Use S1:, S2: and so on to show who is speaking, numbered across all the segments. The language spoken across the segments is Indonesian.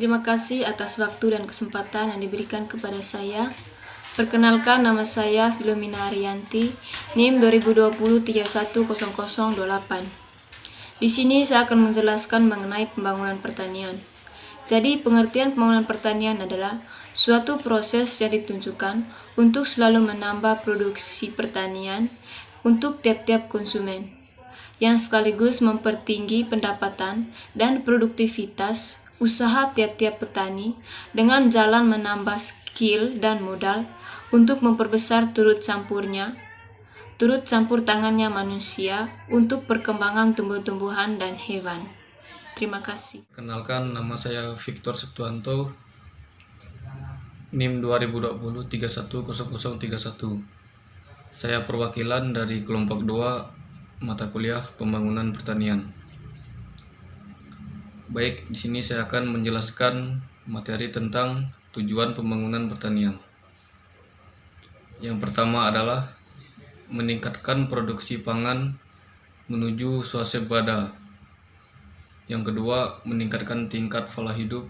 S1: Terima kasih atas waktu dan kesempatan yang diberikan kepada saya. Perkenalkan, nama saya Filomena Ariyanti, NIM 2020-310028. Di sini saya akan menjelaskan mengenai pembangunan pertanian. Jadi, pengertian pembangunan pertanian adalah suatu proses yang ditunjukkan untuk selalu menambah produksi pertanian untuk tiap-tiap konsumen, yang sekaligus mempertinggi pendapatan dan produktivitas usaha tiap-tiap petani dengan jalan menambah skill dan modal untuk memperbesar turut campur tangannya manusia untuk perkembangan tumbuh-tumbuhan dan hewan. Terima kasih.
S2: Kenalkan, nama saya Victor Septuanto, NIM 2020-310031. Saya perwakilan dari kelompok 2 mata kuliah Pembangunan Pertanian. Baik, di sini saya akan menjelaskan materi tentang tujuan pembangunan pertanian. Yang pertama adalah meningkatkan produksi pangan menuju swasembada. Yang kedua, meningkatkan tingkat pola hidup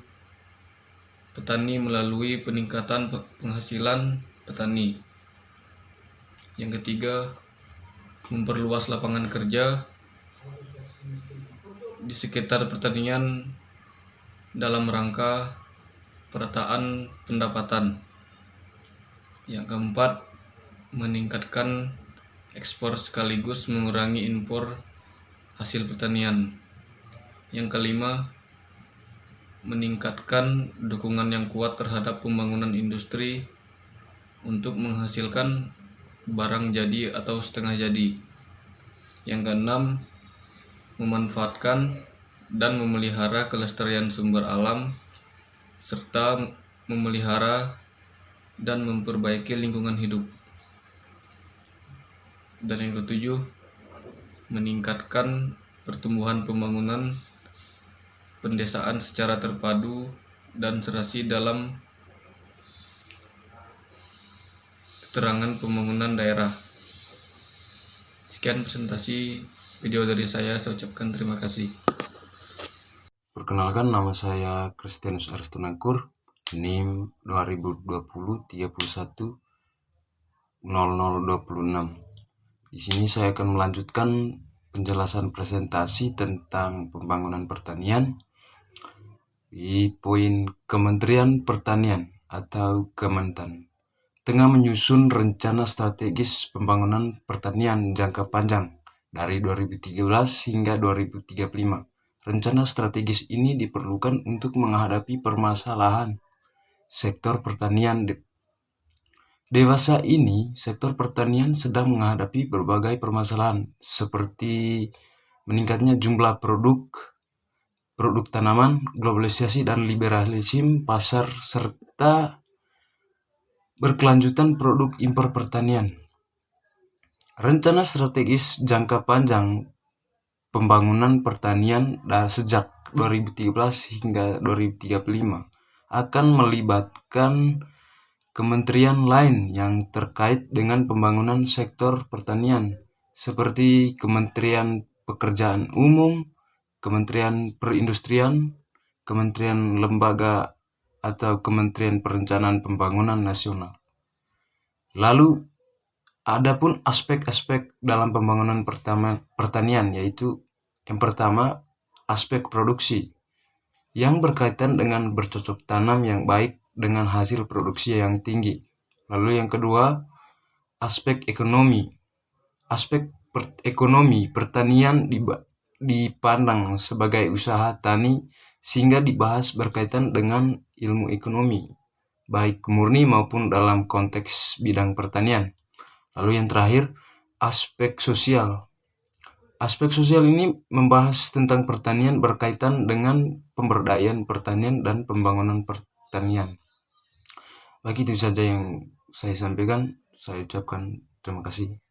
S2: petani melalui peningkatan penghasilan petani. Yang ketiga, memperluas lapangan kerja di sekitar pertanian dalam rangka perataan pendapatan. Yang keempat, meningkatkan ekspor sekaligus mengurangi impor hasil pertanian. Yang kelima, meningkatkan dukungan yang kuat terhadap pembangunan industri untuk menghasilkan barang jadi atau setengah jadi. Yang keenam, memanfaatkan dan memelihara kelestarian sumber alam serta memelihara dan memperbaiki lingkungan hidup. Dan yang ketujuh, meningkatkan pertumbuhan pembangunan pendesaan secara terpadu dan serasi dalam keterangan pembangunan daerah. Sekian presentasi video dari saya ucapkan terima kasih.
S3: Perkenalkan, nama saya Kristianus Aristonangkur, NIM 2020-310026. Di sini saya akan melanjutkan penjelasan presentasi tentang pembangunan pertanian di poin Kementerian Pertanian atau Kementan tengah menyusun rencana strategis pembangunan pertanian jangka panjang dari 2013 hingga 2035. Rencana strategis ini diperlukan untuk menghadapi permasalahan sektor pertanian dewasa ini. Sektor pertanian sedang menghadapi berbagai permasalahan seperti meningkatnya jumlah produk tanaman, globalisasi dan liberalisme pasar, serta berkelanjutan produk impor pertanian. Rencana strategis jangka panjang pembangunan pertanian sejak 2013 hingga 2035 akan melibatkan kementerian lain yang terkait dengan pembangunan sektor pertanian seperti Kementerian Pekerjaan Umum, Kementerian Perindustrian, Kementerian Lembaga atau Kementerian Perencanaan Pembangunan Nasional. Lalu adapun aspek-aspek dalam pembangunan pertanian, yaitu yang pertama, aspek produksi yang berkaitan dengan bercocok tanam yang baik dengan hasil produksi yang tinggi. Lalu yang kedua, aspek ekonomi. Aspek ekonomi pertanian dipandang sebagai usaha tani sehingga dibahas berkaitan dengan ilmu ekonomi, baik murni maupun dalam konteks bidang pertanian. Lalu yang terakhir, aspek sosial. Aspek sosial ini membahas tentang pertanian berkaitan dengan pemberdayaan pertanian dan pembangunan pertanian. Baik, itu saja yang saya sampaikan. Saya ucapkan terima kasih.